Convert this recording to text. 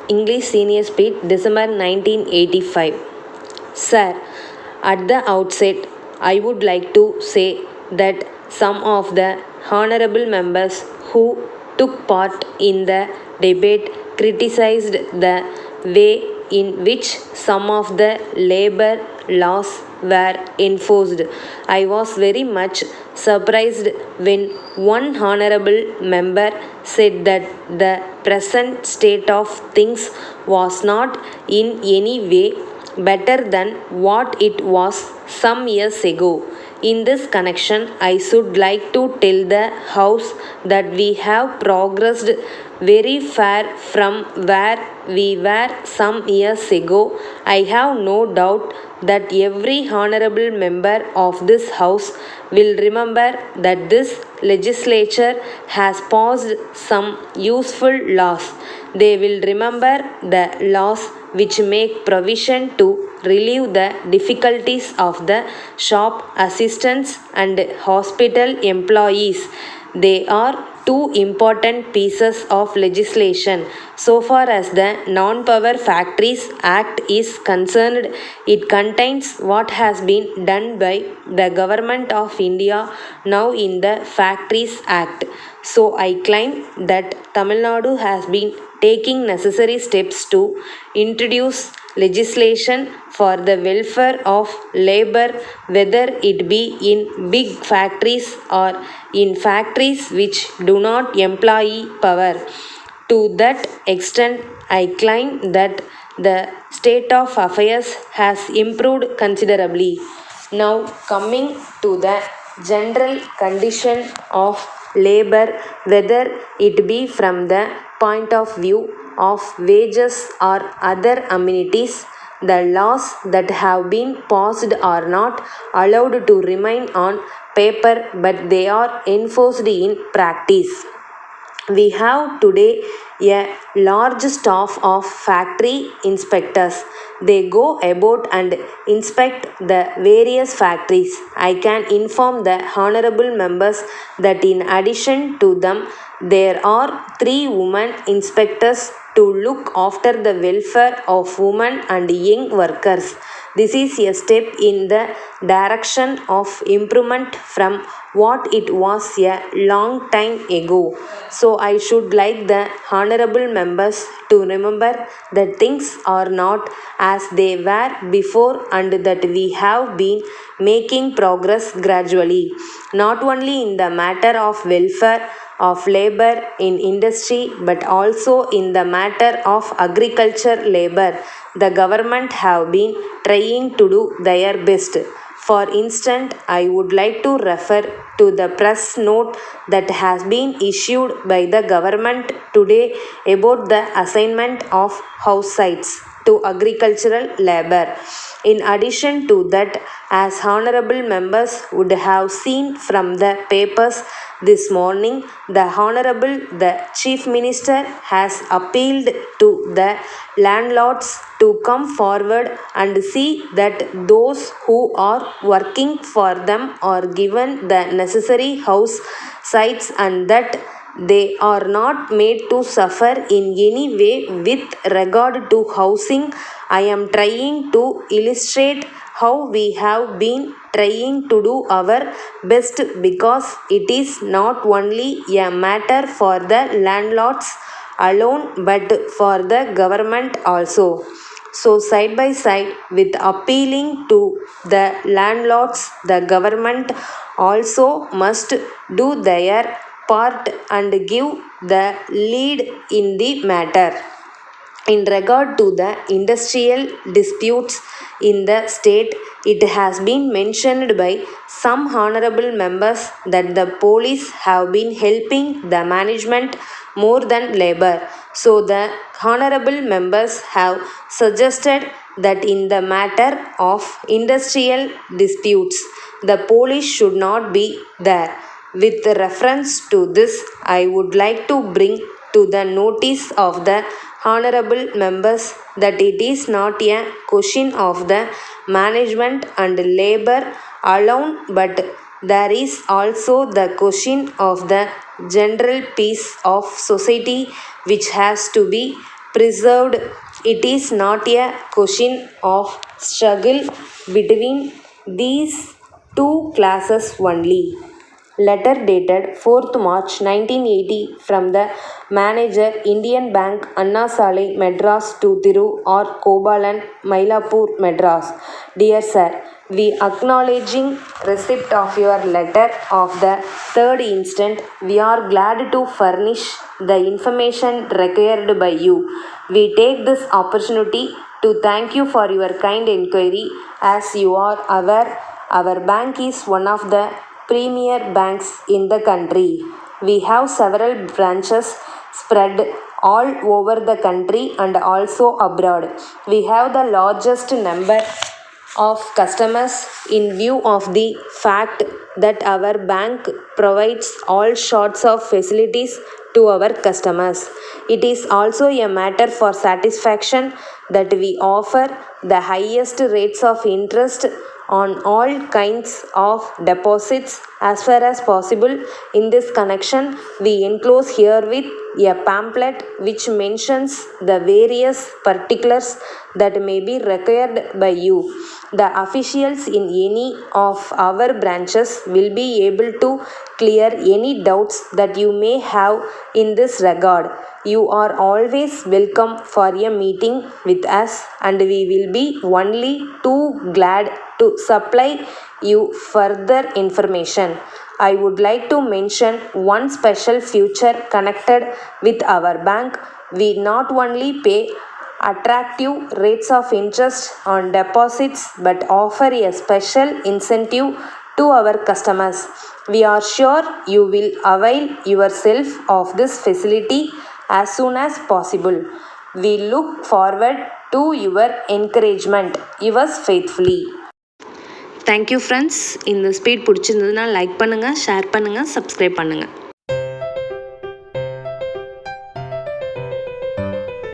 English Senior Speed, December 1985. Sir, at the outset, I would like to say that some of the honorable members who took part in the debate criticized the way in which some of the labor laws were enforced. I was very much surprised when one honorable member said that the present state of things was not in any way better than what it was some years ago. In this connection, I should like to tell the House that we have progressed very far from where we were some years ago. I have no doubt that every honorable member of this House will remember that this legislature has passed some useful laws. They will remember the laws which make provision to relieve the difficulties of the shop assistants and hospital employees. They are two important pieces of legislation. So far as the Non-Power Factories Act is concerned, it contains what has been done by the Government of India now in the Factories Act. So I claim that Tamil Nadu has been taking necessary steps to introduce legislation for the welfare of labor, whether it be in big factories or in factories which do not employ power. To that extent, I claim that the state of affairs has improved considerably. Now, coming to the general condition of labor, whether it be from the point of view of wages or other amenities, the laws that have been passed are not allowed to remain on paper but they are enforced in practice. We have today a large staff of factory inspectors. They go about and inspect the various factories. I can inform the honorable members that in addition to them, there are three women inspectors to look after the welfare of women and young workers. This is a step in the direction of improvement from what it was a long time ago. So I should like the honorable members to remember that things are not as they were before and that we have been making progress gradually, not only in the matter of welfare of labor in industry but also in the matter of agriculture labor. The government have been trying to do their best. For instance, I would like to refer to the press note that has been issued by the government today about the assignment of house sites to agricultural labor. In addition to that, as honorable members would have seen from the papers this morning, the Chief Minister has appealed to the landlords to come forward and see that those who are working for them are given the necessary house sites and that they are not made to suffer in any way with regard to housing. I am trying to illustrate how we have been trying to do our best because it is not only a matter for the landlords alone but for the government also. So, side by side with appealing to the landlords, the government also must do their part and give the lead in the matter. In regard to the industrial disputes in the state, it has been mentioned by some honorable members that the police have been helping the management more than labor. So, the honorable members have suggested that in the matter of industrial disputes, the police should not be there. With reference to this, I would like to bring to the notice of the honorable members that it is not a question of the management and labor alone, but there is also the question of the general peace of society which has to be preserved. It is not a question of struggle between these two classes only. Letter dated 4th March 1980 from the manager, Indian Bank, Anna Salai, Madras to Thiru or Kobalan, Mylapore, Madras. Dear Sir, we acknowledging receipt of your letter of the 3rd instant. We are glad to furnish the information required by you. We take this opportunity to thank you for your kind inquiry. As you are aware, our bank is one of the premier banks in the country. We have several branches spread all over the country and also abroad. We have the largest number of customers in view of the fact that our bank provides all sorts of facilities to our customers. It is also a matter for satisfaction that we offer the highest rates of interest on all kinds of deposits as far as possible. In this connection, we enclose herewith a pamphlet which mentions the various particulars that may be required by you. The officials in any of our branches will be able to clear any doubts that you may have in this regard. You are always welcome for a meeting with us, and we will be only too glad to supply you further information. I would like to mention one special feature connected with our bank. We not only pay attractive rates of interest on deposits but offer a special incentive to our customers. We are sure you will avail yourself of this facility as soon as possible. We look forward to your encouragement. Yours faithfully. Thank you friends. இந்த speed பிடிச்சிருந்ததுன்னா like பண்ணுங்கள், share பண்ணுங்கள், subscribe பண்ணுங்கள்.